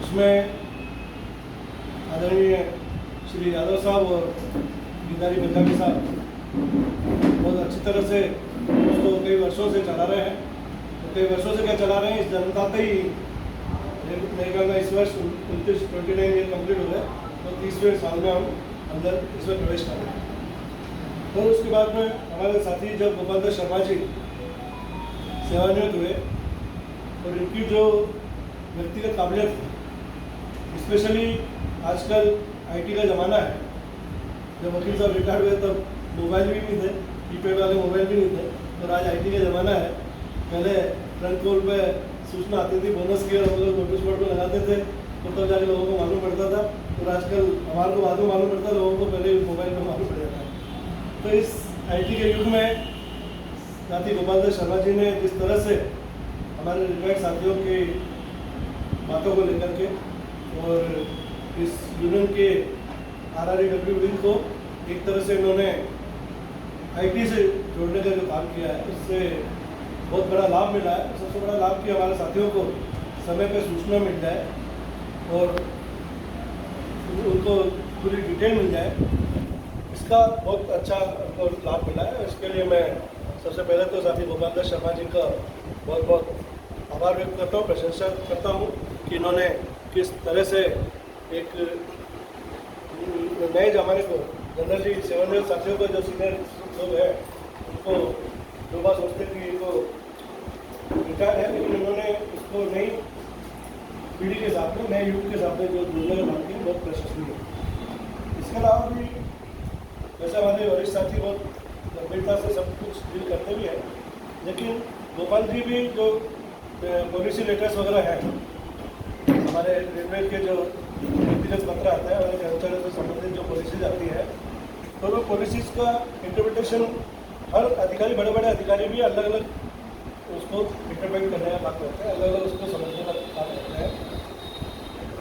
उसमें आदरणीय श्री यादव साहब और गिरधारी पंजाबी साहब बहुत अच्छी तरह से उसको कई वर्षों से चला रहे हैं। तो कई वर्षों से क्या चला रहे हैं, इस जनता ही मेरे ख्याल में इस वर्ष 29 ईयर कम्प्लीट हो गए, तो 30वें साल में हम अंदर इसमें प्रवेश कर रहे हैं। और उसके बाद में हमारे साथी जब गोपाल शर्मा जी सेवानिवृत्त हुए और इनकी जो व्यक्तिगत काबिलियत थी, स्पेशली आजकल आईटी का ज़माना है। जब वकील साहब रिटायर्ड हुए तब मोबाइल भी नहीं थे, कीपैड वाले मोबाइल भी नहीं थे, और आज आईटी का ज़माना है। पहले फ्रंट कॉल पे सूचना आती थी बोनस की, और हम लोग नोटिस बोर्ड पर लगाते थे, तो तब जाके लोगों को मालूम पड़ता था। और आजकल हमारे को बाद में मालूम पड़ता है, लोगों को पहले मोबाइल पर मालूम पड़ जाता है। तो इस आईटी के युग में साथी गोपाल शर्मा जी ने जिस तरह से हमारे रिटायर्ड साथियों की बातों को लेकर के और इस यूनियन के RREW विंग को एक तरह से इन्होंने आईटी से जोड़ने का जो काम किया है, उससे बहुत बड़ा लाभ मिला है। सबसे बड़ा लाभ कि हमारे साथियों को समय पर सूचना मिल जाए और उनको पूरी डिटेल मिल जाए, इसका बहुत अच्छा लाभ मिला है। इसके लिए मैं सबसे पहले तो साथी गोपाल शर्मा जी का बहुत बहुत आभार व्यक्त करता हूँ, प्रशंसा करता हूँ कि इन्होंने किस तरह से एक नए ज़माने को जनरली सेवानिवृत्त साथियों को जो सीनियर लोग हैं उनको जो बात सोचते थे इनको विचार है, लेकिन उन्होंने इसको नई पीढ़ी के साथ में, नए युग के साथ में जो जुड़ने का काम किया, बहुत प्रशंसनीय है। इसके अलावा भी वैसे हमारे वरिष्ठ साथी बहुत गंभीरता से सब कुछ डील करते भी हैं, लेकिन गोपाल जी भी जो पॉलिसी लेटर्स वगैरह हैं, हमारे रेलवे के जो व्यक्तिगत पत्र आता है, हमारे कर्मचारियों से संबंधित जो पॉलिसीज आती है, तो वो पॉलिसीज़ का इंटरप्रिटेशन हर अधिकारी, बड़े बड़े अधिकारी भी अलग अलग उसको इंटरप्रेट करने का काम करते हैं, अलग अलग उसको समझने का काम करते हैं,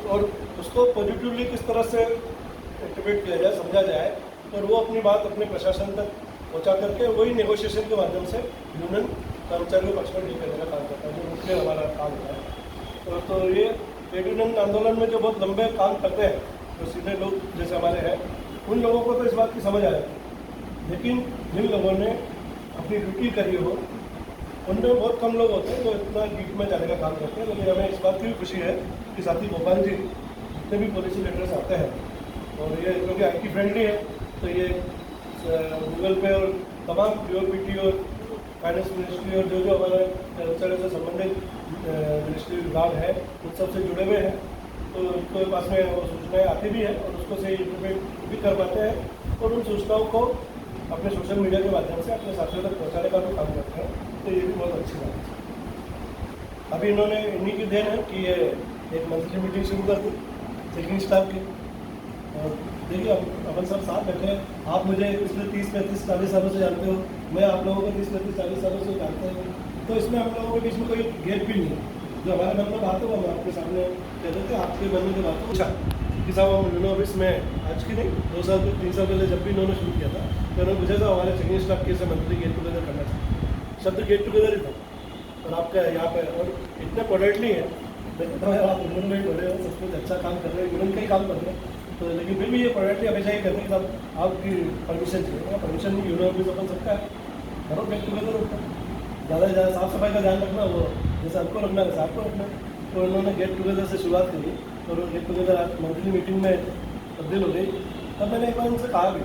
और उसको पॉजिटिवली किस तरह से इंटरप्रेट किया जाए, समझा जाए, और वो अपनी बात अपने प्रशासन तक पहुँचा करके वही नेगोशिएशन के माध्यम से यूनियन कर्मचारियों को पक्ष में डील करने का काम करता है, जो मुख्य हमारा काम होता है। तो ये ट्रेड यूनियन आंदोलन में जो बहुत लंबे काम करते हैं, जो सीधे लोग जैसे हमारे हैं, उन लोगों को तो इस बात की समझ आ जाती है, लेकिन जिन लोगों ने अपनी ड्यूटी करी हो, उनमें बहुत कम लोग होते हैं जो इतना डीप में जाने का काम करते हैं। लेकिन हमें इस बात की भी खुशी है कि साथी गोपाल जी जितने भी पॉलिसी लेटर्स आते हैं, और ये क्योंकि IT फ्रेंडली है, तो ये गूगल पे और तमाम POPT और फाइनेंस मिनिस्ट्री और जो जो हमारे कर्मचारियों से संबंधित मिनिस्ट्री विभाग है, उन सबसे जुड़े हुए हैं, तो उनके पास में वो सूचनाएँ आती भी है और उसको सही इंटरप्रेट भी कर पाते हैं, और उन सूचनाओं को अपने सोशल मीडिया के माध्यम से अपने साथियों तक पहुँचाने का भी काम करते हैं। तो ये भी बहुत अच्छी बात है। अभी इन्होंने, इन्हीं की देन है कि ये एक मंथली मीटिंग शुरू कर दी चेकिंग स्टाफ की, और देखिए अपन सब साथ बैठे हैं। आप मुझे पिछले 30, 35, 40 सालों से जानते हो, मैं आप लोगों को 30, 35, 40 सालों से जानते हैं, तो इसमें हम लोगों के बीच में कोई गैप भी नहीं है। जो हमारे मन में बात हो वो हम आपके सामने कह देते हैं, आपके मन में जो बात हो। अच्छा कि साहब हम यूनियन ऑफिस में आज की नहीं 2 साल 3 साल पहले जब भी इन्होंने शुरू किया था, तो उन्होंने पूछा था हमारे चेकिंग स्टाफ कैसे मंथली गेट टुगेदर करना चाहिए। शब्द गेट टुगेदर ही था, और आपका यहाँ पे और इतने पोलाइटली है, मैं कहता हूँ आप यूनियन में ही बड़े हो, सब कुछ अच्छा काम कर रहे हैं, यूनियन का ही काम कर रहे हैं, तो लेकिन फिर भी ये पोलाइटली हमेशा ही कहते हैं कि साहब आपकी परमिशन चाहिए। परमिशन नहीं, यूनियन ऑफिस अपन सबका है, करो गेट टुगेदर होता है, ज़्यादा से ज़्यादा साफ़ सफाई का ध्यान रखना, वो जैसे आपको रखना है वैसे आपको रखना। तो उन्होंने गेट टुगेदर से शुरुआत करी, और गेट टुगेदर आज मंथली मीटिंग में तब्दील हो गई। तब मैंने एक बार उनसे कहा भी,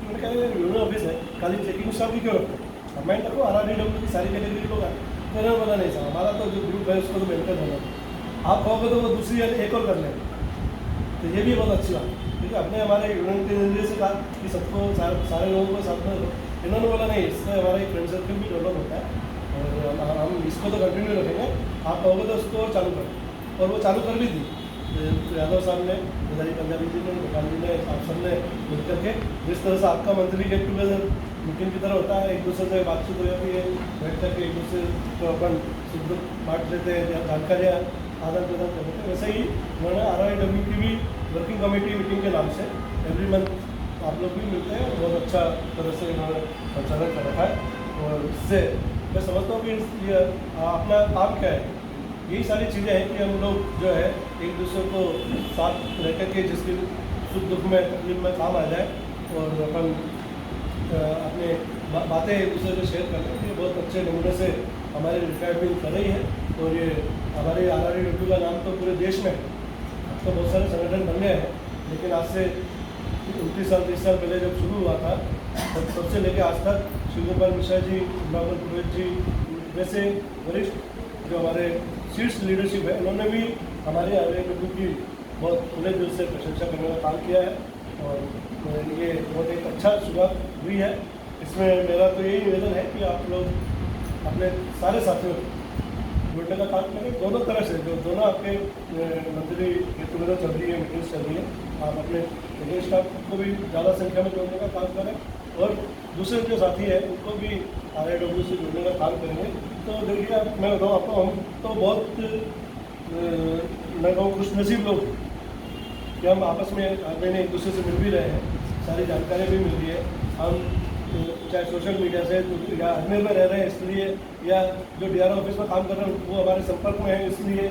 मैंने कहा यूनियन ऑफिस है, खाली चेकिंग स्टाफ भी क्यों रखते हैं, कंबाइंड रखो, RREW की सारी कैटेगरी लोग आए। तो उन्होंने बोला नहीं सर, हमारा तो जो ग्रुप है उसको तो मेंटेन होना, आप कहोगे तो वो दूसरी एक और कर लेंगे। तो ये भी बहुत अच्छी बात है, ठीक है। अपने हमारे यूनियन के नजरिए से कहा कि सबको सारे लोगों को साथ में, इन्होंने बोला नहीं, इससे हमारा एक फ्रेंड सर्कल भी डेवलप होता है, और हम इसको तो कंटिन्यू रखेंगे, आप कहोगे तो उसको और चालू करें। और वो चालू कर भी दी। यादव साहब ने, गिरधारी पंजाबी जी ने, गोपाल जी ने, आप सब ने मिल करके जिस तरह से आपका मंथली गेट टुगेदर मीटिंग की तरह होता है, एक दूसरे से बातचीत हो जाती है, बैठ करके एक दूसरे को अपन सुख दुख बांट लेते हैं, जानकारियाँ आदान प्रदान करते हैं, वैसे ही उन्होंने RREW की भी वर्किंग कमेटी मीटिंग के नाम से एवरी मंथ आप लोग भी मिलते हैं, बहुत अच्छा तरह से इन्होंने संचालन कर रखा है। और इससे मैं समझता हूँ कि ये अपना काम क्या है, यही सारी चीज़ें हैं कि हम लोग जो है एक दूसरे को साथ रह कर के जिसके सुख दुख में तकलीफ में काम आ जाए और अपन अपने बातें एक दूसरे से शेयर करते हैं। ये बहुत अच्छे नमूने से हमारी रिटायरमेंट कर रही है और ये हमारे RREW का नाम तो पूरे देश में अब तो बहुत सारे संगठन बन गए हैं, लेकिन आज से 29 साल 30 साल पहले जब शुरू हुआ था तब से लेकर आज तक शिव गोपाल मिश्रा जी, बाबुल पुरोहित जी जैसे वरिष्ठ जो हमारे शीर्ष लीडरशिप है, उन्होंने भी हमारे RREW की बहुत खुले दिल से प्रशंसा करने का काम किया है और ये बहुत एक अच्छा शुरुआत हुई है। इसमें मेरा तो यही निवेदन है कि आप लोग अपने सारे साथियों जुड़ने का काम करें, दोनों तरह से। जो दोनों आपके मंथली गेट टुगेदर चल रही है, मीटिंग्स चल रही है, आप अपने मीटिंग स्टाफ को भी ज़्यादा संख्या में जोड़ने का काम करें और दूसरे जो साथी हैं उनको भी RREW से जुड़ने का काम करेंगे। तो देखिए, अब मैं बताऊँ आपको, हम तो बहुत मैं कहूँ खुशनसीब लोग कि हम आपस में मैंने एक दूसरे से मिल भी रहे हैं, सारी जानकारी भी मिल रही है। हम चाहे सोशल मीडिया से या अजमेर में रह रहे हैं इसलिए, या जो DRO ऑफिस में काम कर रहे हैं वो हमारे संपर्क में है इसलिए,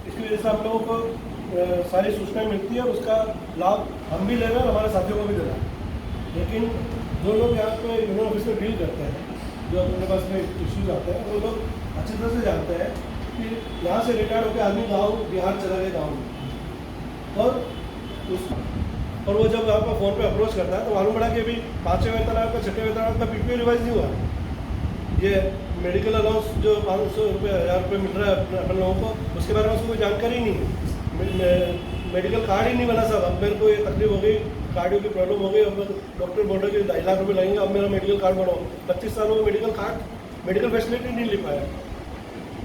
इसकी वजह से हम लोगों को सारी सूचनाएं मिलती है और उसका लाभ हम भी ले रहे हैं और हमारे साथियों को भी दे रहे हैं। लेकिन जो लोग यहाँ पे यूनियन ऑफिस में डील करते हैं, जो अपने पास में इश्यूज आते हैं, वो लोग अच्छी तरह से जानते हैं कि यहाँ से रिटायर होकर आदमी गाँव बिहार चला गया गाँव में, और वो जब आपको फ़ोन पे अप्रोच करता है तो मालूम पड़ा कि अभी 5वें वेतन आयोग का 6वें वेतन आयोग का PPO रिवाइज नहीं हुआ। ये मेडिकल अलाउंस जो 500 रुपये 1000 रुपये मिल रहा है अपन लोगों को, उसके बारे में उसको कोई जानकारी नहीं है। मेडिकल कार्ड ही नहीं बना साहब। अब मेरे को ये तकलीफ हो गई, कार्डियो की प्रॉब्लम हो गई, अब डॉक्टर बोल रहे कि 2.5 लाख रुपये लगेंगे, अब मेरा मेडिकल कार्ड बनाओ। 25 सालों में मेडिकल फैसिलिटी नहीं ले पाया।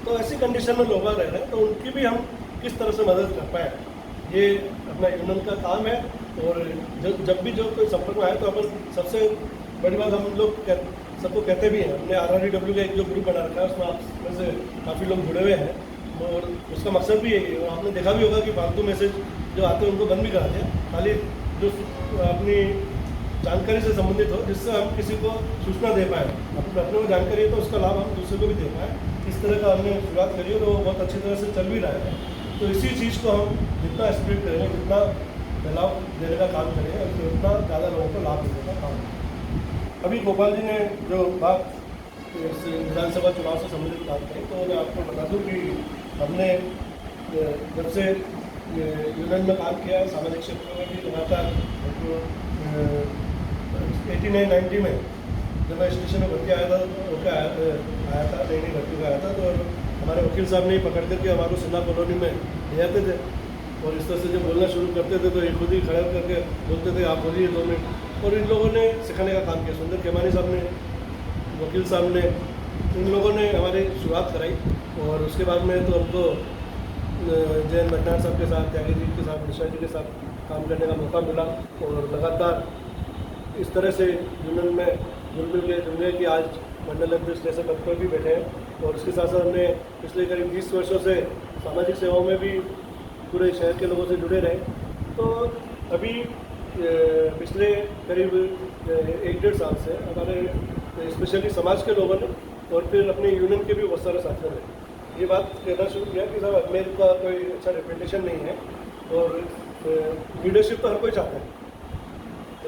तो ऐसी कंडीशन में लोग रह रहे हैं, तो उनकी भी हम किस तरह से मदद कर पाएँ, ये अपना यूनियन का काम है। और जब भी जो कोई संपर्क में आए तो अपन सबसे बड़ी बात हम लोग सबको कहते भी हैं। हमने RREW का एक जो ग्रुप बना रखा है उसमें आप में से काफ़ी लोग जुड़े हुए हैं और उसका मकसद भी यही है। आपने देखा भी होगा कि फालतू मैसेज जो आते हैं उनको बंद भी करा दिया, खाली जो अपनी जानकारी से संबंधित हो, जिससे हम किसी को सूचना दे पाएँ, अपने को जानकारी है तो उसका लाभ हम दूसरे को भी दे पाएँ। इस तरह का हमने शुरुआत करी और वो बहुत अच्छी तरह से चल भी रहा है। तो इसी चीज़ को हम जितना स्प्रेड करेंगे, जितना फैलाव देने का काम करेंगे, उतना ज़्यादा लोगों को लाभ देने का काम करेंगे। अभी गोपाल जी ने जो बात विधानसभा चुनाव से संबंधित बात करी, तो मैं आपको बता दूं कि हमने जब से यूनियन में काम किया, सामाजिक क्षेत्र में भी लगातार 89-90 में जब मैं स्टेशन में भर्ती आया था नई भर्ती का आया था, तो हमारे वकील साहब ने पकड़ करके हमारे सिन्हा कॉलोनी में ले जाते थे और इस तरह से जब बोलना शुरू करते थे तो ये खुद ही खड़ा करके बोलते थे, आप बोलिए 2 मिनट। और इन लोगों ने सिखाने का काम किया। सुंदर खेमानी साहब ने, वकील साहब ने, इन लोगों ने हमारी शुरुआत कराई और उसके बाद में तो हमको जयंत भट्टाचार्य साहब के साथ, त्यागी जी के साथ, मिश्रा जी के साथ काम करने का मौका मिला और लगातार इस तरह से यूनियन में जुल के जुड़ गए कि आज मंडल अध्यक्ष जैसे पद पर भी बैठे हैं। और उसके साथ साथ हमने पिछले करीब 20 वर्षों से सामाजिक सेवाओं में भी पूरे शहर के लोगों से जुड़े रहे। तो अभी पिछले करीब 1-1.5 साल से हमारे स्पेशली समाज के लोगों ने और फिर अपने यूनियन के भी बहुत सारे साथियों ने ये बात कहना शुरू किया कि साहब अजमेर का कोई अच्छा रिप्यूटेशन नहीं है और लीडरशिप तो हर कोई चाहता है,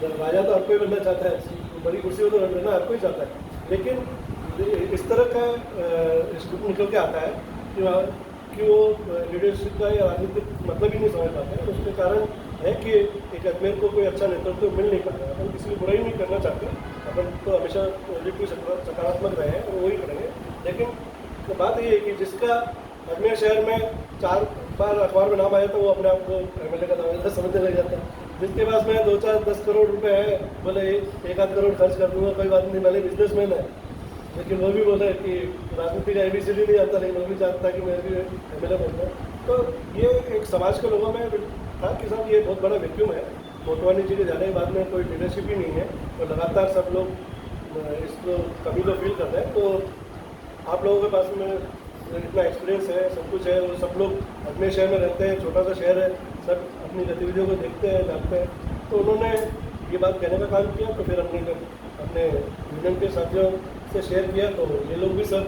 राजा तो हर कोई बनना चाहता है, बड़ी कुर्सी तो रहना हर कोई चाहता है, लेकिन इस तरह का स्टूप निकल के आता है कि वो लीडरशिप का या राजनीतिक मतलब ही नहीं समझ पाते हैं। उसके कारण है कि एक अजमेर को कोई अच्छा नेतृत्व मिल नहीं पाता। अपन किसी की बुराई नहीं करना चाहते, अपन तो हमेशा पॉजिटिव सकारात्मक रहे हैं और वही करेंगे। लेकिन तो बात ये है कि जिसका अजमेर शहर में 4 बार अखबार में नाम आया था वो अपने आप को MLA का दावेदार समझने लग जाता है। जिसके पास में 2-4-10 करोड़ रुपए है, बोले 1-8 करोड़ खर्च कर दूंगा, कोई बात नहीं, मैंने बिजनेसमैन है। लेकिन वो भी बोला कि राजनीति का ABCD नहीं आता, लेकिन वो भी चाहता कि मैं भी MLA बनता। तो ये एक समाज के लोगों में था कि साहब ये बहुत बड़ा वैक्यूम है, मोटवानी जी के जाने के बाद में कोई लीडरशिप ही नहीं है और लगातार सब लोग इसको कभी तो फील कर रहे हैं। तो आप लोगों के पास में इतना एक्सपीरियंस है, सब कुछ है, और सब लोग अजमेर शहर में रहते हैं, छोटा सा शहर है, सब अपनी गतिविधियों को देखते हैं, जानते हैं। तो उन्होंने ये बात कहने का काम किया, तो फिर अपने यूनियन के साथियों से शेयर किया, तो ये लोग भी सब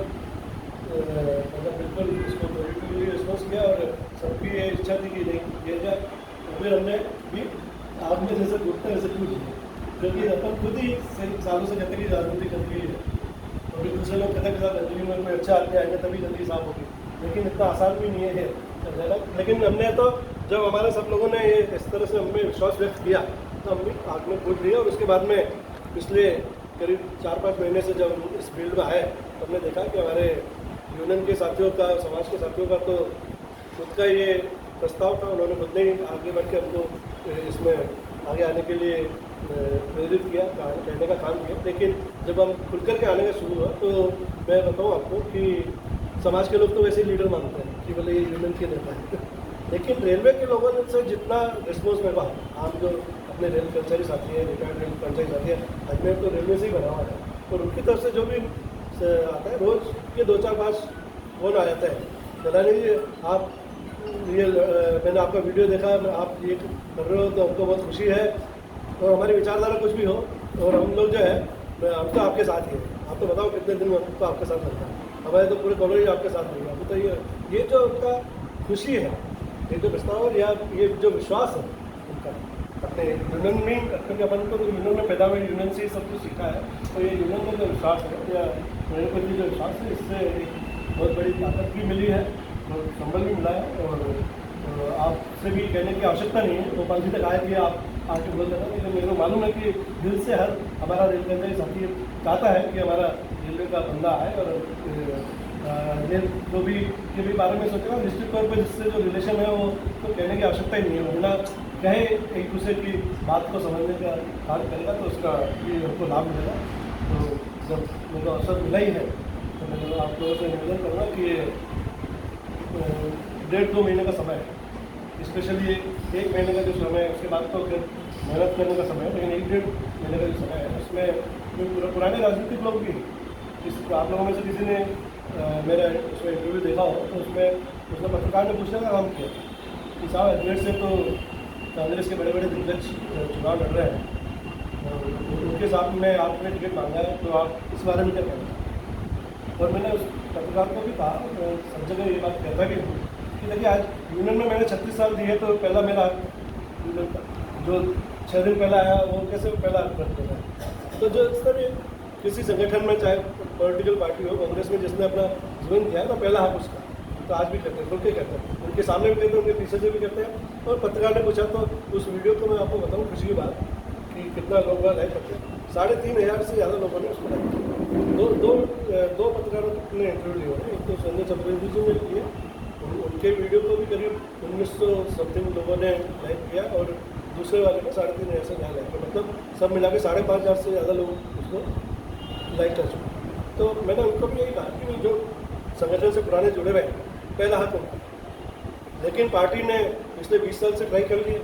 मतलब बिल्कुल इसको पॉजिटिवली रिस्पॉन्स किया और सबकी ये इच्छा थी कि नहीं किया जाए। और फिर हमने भी आग में जैसे घुटते वैसे क्यों दिए, क्योंकि अपन खुद ही सालों से कहते कि राजनीति गंदगी है, और फिर दूसरे लोग कहते हैं कि साहब गंदगी में कोई अच्छा आदमी आएंगे तभी गंदगी साफ होगी, लेकिन इतना आसान भी नहीं है ज़्यादा। लेकिन हमने तो जब हमारे सब लोगों ने ये इस तरह से हमें विश्वास व्यक्त किया तो हम भी आग में कूद लिए। और उसके बाद में पिछले करीब 4-5 महीने से जब हम इस फील्ड में आए तो हमने देखा कि हमारे यूनियन के साथियों का, समाज के साथियों का तो खुद का ये प्रस्ताव था, उन्होंने खुद ने ही आगे बढ़ के हमको इसमें आगे आने के लिए प्रेरित किया, कहने का काम किया। लेकिन जब हम खुल कर के आने का शुरू हुआ तो मैं बताऊँ आपको कि समाज के लोग तो वैसे ही लीडर मानते हैं कि बोले ये यूनियन के नेता है लेकिन रेलवे के लोगों से जितना रिस्पॉन्स मिला, आप जो अपने रेल कर्मचारी साथी हैं, रिटायर्ड रेल कर्मचारी साथी हैं, अजमेर तो रेलवे से ही बना हुआ है, और उनकी तरफ से जो भी आता है रोज़ ये 2-4-5 फोन आ जाता है, चला नहीं आप ये मैंने आपका वीडियो देखा, आप ये कर रहे हो तो हमको बहुत खुशी है, और हमारी विचारधारा कुछ भी हो और हम लोग जो है हम तो आपके साथ ही हैं। आप तो बताओ कितने दिन में हमको आपके साथ रहता है, हमारे तो पूरे कॉलेज आपके साथ रहेगा। आप बताइए, ये जो उनका खुशी है, ये जो प्रस्ताव या ये जो विश्वास है उनका अपने यूनियन में, क्योंकि अपन को यूनियन में पैदा हुए, यूनियन से ही सब कुछ सीखा है, तो ये यूनियन में जो विश्वास है या मेरे प्रति जो विश्वास है, इससे एक बहुत बड़ी ताकत भी मिली है और संबल भी मिला है। और आपसे भी कहने की आवश्यकता नहीं है, गोपाल जी तक आए कि आप आके बोल देना, लेकिन मेरे को मालूम है कि दिल से हर हमारा रेल कर्मचारी साथी चाहता है कि हमारा रेलवे का बंदा आए और ये जो भी के भी बारे में सोचेगा निश्चित तौर पर जिससे जो रिलेशन है वो तो कहने की आवश्यकता ही नहीं है, वरना कहे एक दूसरे की बात को समझने का कार्य करेगा तो उसका ये हमको लाभ मिलेगा। तो जब मुझे अवसर मिला ही है तो मैं आप लोगों से निवेदन करूँगा कि ये 1.5-2 महीने का समय है, स्पेशली 1 महीने का जो समय है, उसके बाद तो फिर मेहनत करने का समय है, लेकिन 1-1.5 महीने का जो समय है उसमें जो पुराने राजनीतिक लोग भी, आप लोगों में से किसी ने मेरा उसमें इंटरव्यू देखा हो तो उसमें पत्रकार ने पूछने का काम किया कि साहब अजमेर से तो कांग्रेस के बड़े बड़े दिग्गज चुनाव लड़ रहे हैं और उनके साथ में आपने टिकट मांगा है, तो आप इस बारे में क्या कहना हैं? और मैंने उस पत्रकार को भी कहा, सब जगह ये बात कहता भी हूँ कि देखिए आज यूनियन में मैंने 36 साल दिए, तो पहला मेरा जो 6 दिन पहला आया वो कैसे पहला करते हैं। तो जो इस तरह किसी संगठन में, चाहे पॉलिटिकल पार्टी हो, कांग्रेस में जिसने अपना जीवन दिया है तो पहला हक उसका, तो आज भी करते हैं, खुल के कहते हैं, उनके सामने भी कहते हैं, उनके पीछे से भी कहते हैं। और पत्रकार ने पूछा तो उस वीडियो को मैं आपको बताऊँ खुशी की बात कि कितना लोग लाइक करते हैं, 3,500 से ज़्यादा लोगों ने उसको लाइक किया। दो पत्रकारों ने इंटरव्यू लिया है, एक तो संजय चतुर्वेदी जी ने किए, उनके वीडियो को भी करीब 1900 समथिंग लोगों ने लाइक किया और दूसरे वाले में 3,500 से ज़्यादा लाइक किया, मतलब सब मिला के 5,500 से ज़्यादा लोग उसको लाइक कर चुके। तो मैंने उनको भी यही कहा कि जो संगठन से पुराने जुड़े हुए हैं पहला हक उनका, लेकिन पार्टी ने पिछले 20 साल से ट्राई कर लिए।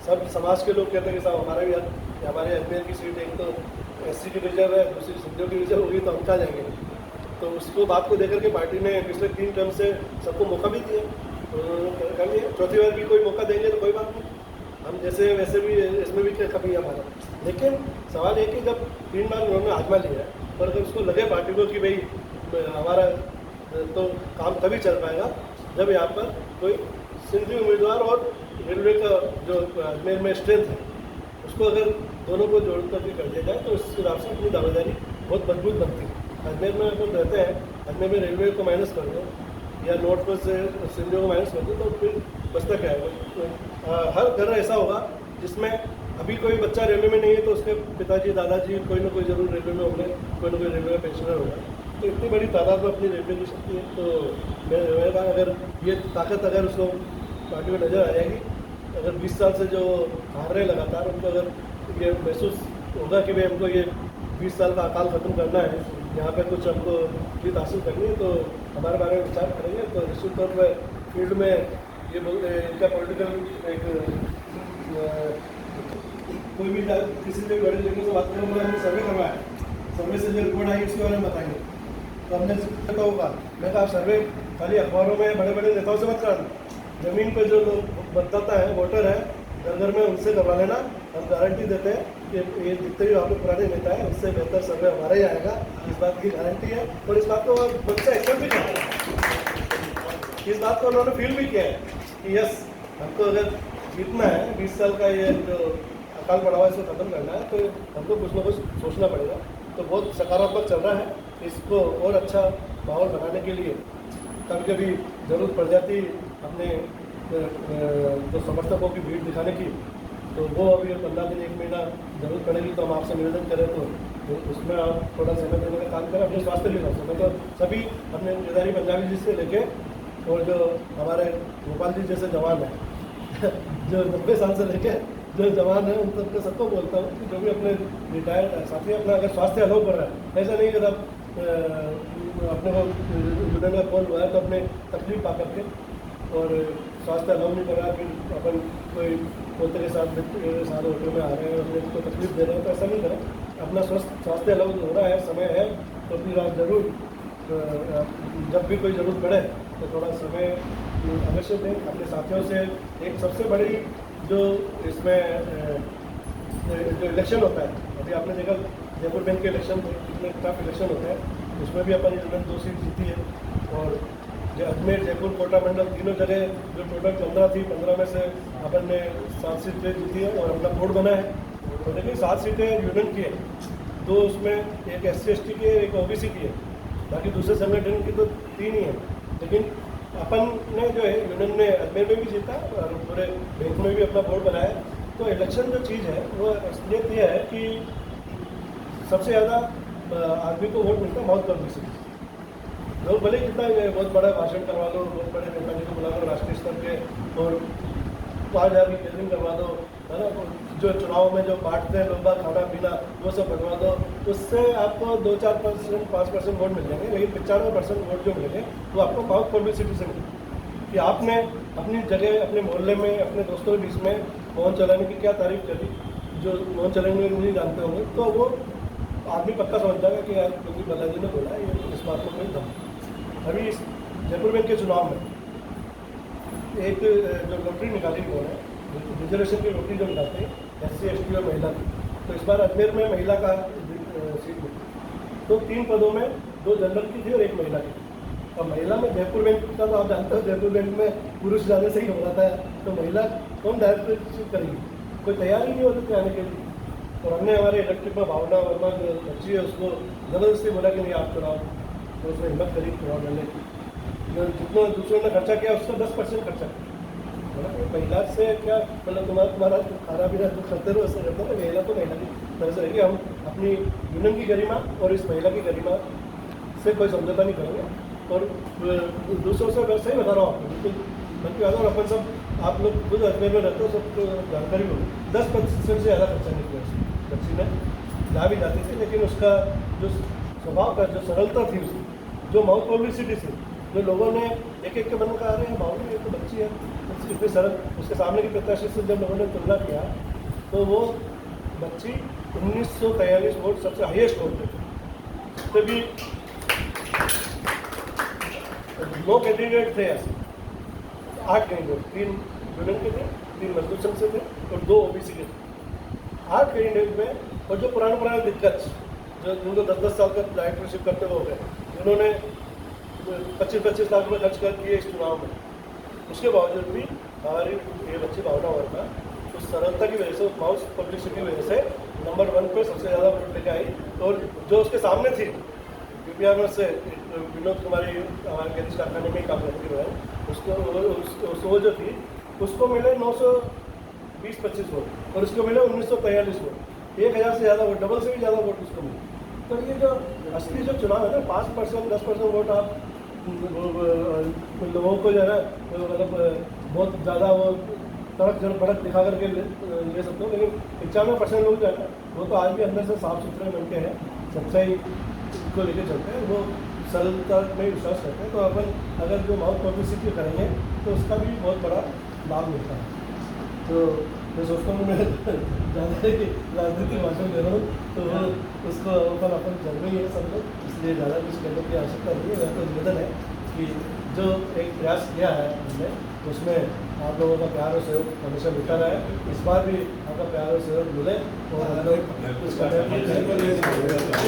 सब समाज के लोग कहते हैं कि साहब हमारा भी हक, हमारे अजमेर की सीट एक तो SC की रिजर्व है, दूसरी सिंधियों की रिजर्व होगी, तो हम कहाँ जाएंगे। तो उसको बात को देकर के पार्टी ने पिछले 3 टर्म से सबको मौका भी दिया, तो कर लिया। चौथी बार भी कोई मौका देंगे तो कोई बात नहीं, हम जैसे वैसे भी इसमें भी क्या कमी हमारा। लेकिन सवाल ये कि जब 3 बार उन्होंने आजमा लिया है, और अगर उसको लगे पार्टी को कि भाई हमारा तो काम तभी चल पाएगा जब यहाँ पर कोई सिंधी उम्मीदवार और रेलवे का जो अजमेर में स्ट्रेंथ है उसको अगर दोनों को जोड़ करके कर दिया जाए तो इस हिसाब से अपनी दावेदारी बहुत मजबूत बनती है। अजमेर में अपन रहते हैं, अजमेर में रेलवे को माइनस कर दो या नॉर्थ पर से सिंधियों को माइनस कर दो तो फिर बचता क्या है। हर घर ऐसा होगा जिसमें अभी कोई बच्चा रेलवे में नहीं है तो उसके पिताजी दादाजी कोई ना कोई जरूर रेलवे में होंगे, कोई ना कोई रेलवे में पेंशनर होगा। तो इतनी बड़ी तादाद में अपनी रेलवे की शक्ति है, तो मेरे कहा अगर ये ताकत अगर उसको पार्टी में नज़र आ जाएगी, अगर 20 साल से जो हार रहे लगातार उनको अगर ये महसूस होगा कि भाई हमको ये 20 साल का अकाल ख़त्म करना है, यहाँ पे कुछ हमको जीत हासिल करनी है, तो हमारे बारे में विचार करेंगे। तो निश्चित तौर पर फील्ड में ये इनका पॉलिटिकल एक कोई भी किसी भी बड़े लेकिन से बात करो, हमने सर्वे करवाया, सर्वे से जो रिपोर्ट आई उसके बारे में बताएंगे। तो हमने तो होगा, मैं कहा सर्वे खाली अखबारों में बड़े बड़े नेताओं से मत कराना, ज़मीन पर जो लोग मतदाता है, वोटर है, घर घर में उनसे करवा लेना, हम गारंटी देते हैं कि ये जितने भी आपके पुराने नेता है उससे बेहतर सर्वे हमारा ही आएगा, इस बात की गारंटी है। और इस बात को बच्चा एक्सेप्ट भी किया है, इस बात को उन्होंने फील भी किया है कि यस, हमको अगर जीतना है 20 साल का ये जो अकाल पड़ा इसको खत्म करना है तो हमको कुछ ना कुछ सोचना पड़ेगा। तो बहुत सकारात्मक चल रहा है, इसको और अच्छा माहौल बनाने के लिए कभी कभी ज़रूरत पड़ जाती अपने जो समर्थकों की भीड़ दिखाने की, तो वो अभी 15 दिन 1 महीना जरूरत पड़ेगी। तो हम आपसे निवेदन करें तो उसमें आप थोड़ा समय देने का काम करें अपने स्वास्थ्य के लिए। मैं तो सभी अपने निरारी पंजाबी जी से लेके और जो हमारे गोपाल जी जैसे जवान हैं जो 90 साल से लेके जो जवान है उन सबके सबको बोलता हूँ कि जो भी अपने रिटायर्ड साथी अपना अगर स्वास्थ्य अलाउ कर रहा है, ऐसा नहीं कि जब अपने को यूनियन का कॉल हुआ है तो अपने तकलीफ पा करके और स्वास्थ्य अलाउ नहीं कर रहा, फिर अपन कोई पोते के साथ होटल में आ रहे हैं अपने को तकलीफ दे रहे हैं, तो ऐसा नहीं करें। अपना स्वास्थ्य अलाउ हो रहा है, समय है, तो फिर आप जरूर जब भी कोई ज़रूरत पड़े तो थोड़ा समय अवश्य दें अपने साथियों से। एक सबसे बड़ी जो इसमें जो इलेक्शन होता है, अभी आपने देखा जयपुर बैंक के इलेक्शन कितने टफ इलेक्शन होते हैं, उसमें भी अपन यूनियन 2 सीट जीती है। और जो अजमेर, जयपुर, कोटा मंडल तीनों जगह जो टोटल 15 थी, 15 में से अपन ने 7 सीटें जीती है और अपना बोर्ड बना है। तो देखिए 7 सीटें यूनियन की है, 2 उसमें एक SC/ST की है, एक OBC की है, बाकी दूसरे संगठन की तो 3 ही है। लेकिन अपन ने जो है यूनियन ने अजमेर में भी जीता और पूरे बैंक में भी अपना बोर्ड बनाया। तो इलेक्शन जो चीज़ है वो असलियत ये है कि सबसे ज़्यादा आदमी को वोट मिलता है माउथ पब्लिसिटी। लोग भले कितना बहुत बड़ा भाषण करवा दो, बहुत बड़े नेताजी को बुला दो राष्ट्रीय स्तर पे और 5,000 की गैदरिंग करवा दो, है ना, जो चुनाव में जो बांटते हैं लोग बाग खाना पीना वो सब बनवा दो, उससे आपको 2-4%, 5% वोट मिल जाएंगे। लेकिन 95% वोट जो मिलेंगे वो आपको माउथ पब्लिसिटी से मिलेंगे कि आपने अपनी जगह, अपने मोहल्ले में, अपने दोस्तों के बीच में मोहन चलाने की क्या तारीफ करी, जो मोहन चलाने में नहीं जानते होंगे तो वो आदमी पक्का समझ जाएगा कि यार क्योंकि बालाजी ने बोला ये इस बात में कोई दम। अभी इस जयपुर बैंक के चुनाव में एक जो लॉटरी निकाली गई है, रिजर्वेशन की लॉटरी जो निकालते हैं SC/ST और महिला की, तो इस बार अजमेर में महिला का सीट मिली। तो 3 पदों में 2 जनरल की थी और 1 महिला की थी। और महिला में जयपुर बैंक का तो आप जानते हो, जयपुर बैंक में पुरुष जाने से ही हो रहा था, तो महिला कौन डायरेक्टरशिप करेगी, कोई तैयार ही नहीं होती थी आने के लिए। और हमने हमारे इलेक्ट्रिक में भावना वर्मा जो बच्ची है उसको ज़बरदस्ती बोला कि नहीं आप चुनाव, तो उसने हिम्मत करी चुनाव लड़ने की। जितना दूसरों ने खर्चा किया उसका 10% खर्चा किया। मतलब महिला से क्या मतलब तुम्हारा खाना पीना जो करते रहो ऐसा करते हो, महिला तो महिला की तरह से रहेगी। हम अपनी यूनियन की गरिमा और इस महिला की गरिमा से कोई समझौता नहीं करेंगे। और दूसरों से वैसे ही बता रहा हूँ आपको, बिल्कुल बल्कि अगर अपन सब आप लोग खुद अजमेर में रहते हो, सबको जानकारी होगी 10% से ज़्यादा खर्चा नहीं किया बच्ची ने। ला भी जाती थी लेकिन उसका जो स्वभाव का जो सरलता थी, उसकी जो माउथ पब्लिसिटी थी, जो लोगों ने एक के मन में कहा रहे हैं मामूली ये तो बच्ची है इतनी सरल, उसके सामने की प्रत्याशी से जब लोगों ने तुलना किया तो वो बच्ची 1943 वोट सबसे हाईएस्ट वोट थे। तभी 9 कैंडिडेट थे ऐसे, 8 कैंडिडेट, 3 यूनियन के थे, 3 मजदूर संघ से थे और 2 OBC के थे। 8 कैंडिडेट में और जो पुराने दिग्गज जो जिनको 10-10 साल का डायरेक्टरशिप करते हुए हो गए, जिन्होंने 25-25 लाख रुपये खर्च कर दिए इस चुनाव में, उसके बावजूद भी हमारी ये बच्ची भावना वर्मा उस सरलता की वजह से, उस माउथ पब्लिसिटी की वजह से नंबर 1 पे सबसे ज़्यादा वोट लेके आई। और जो उसके सामने थी UPR में से विनोद कुमारी हमारे गैरेज कारखाने में काम करती है, उसको वो जो थी उसको मिले 920-25 वोट और उसको मिले 1943 वोट, 1000 से ज़्यादा वोट, डबल से भी ज़्यादा वोट उसको मिले। तो ये जो असली जो चुनाव है ना, 5%, 10% वोट आप लोगों को जो है मतलब बहुत ज़्यादा वो तड़क भड़क दिखा करके ले सकते हो, लेकिन 95% लोग जो है ना वो तो आज भी अंदर से साफ सुथरे मन के हैं, सच्चाई को लेके चलते हैं, वो सरलता में विश्वास करते हैं। तो अपन अगर जो माउथ पब्लिसिटी करेंगे तो उसका भी बहुत बड़ा लाभ मिलता है। तो मैं सोचता हूँ मैं ज़्यादा राजनीतिक भाषण दे रहा हूँ तो वो उसको अपन चल रही है सब लोग, इसलिए ज़्यादा कुछ कहने की आवश्यकता नहीं है। मेरा तो निवेदन है कि जो एक प्रयास किया है हमने उसमें आप लोगों का प्यार और सहयोग हमेशा मिलता रहा है। इस बार भी आपका प्यार और सहयोग मिले और हम लोग इस कार्य को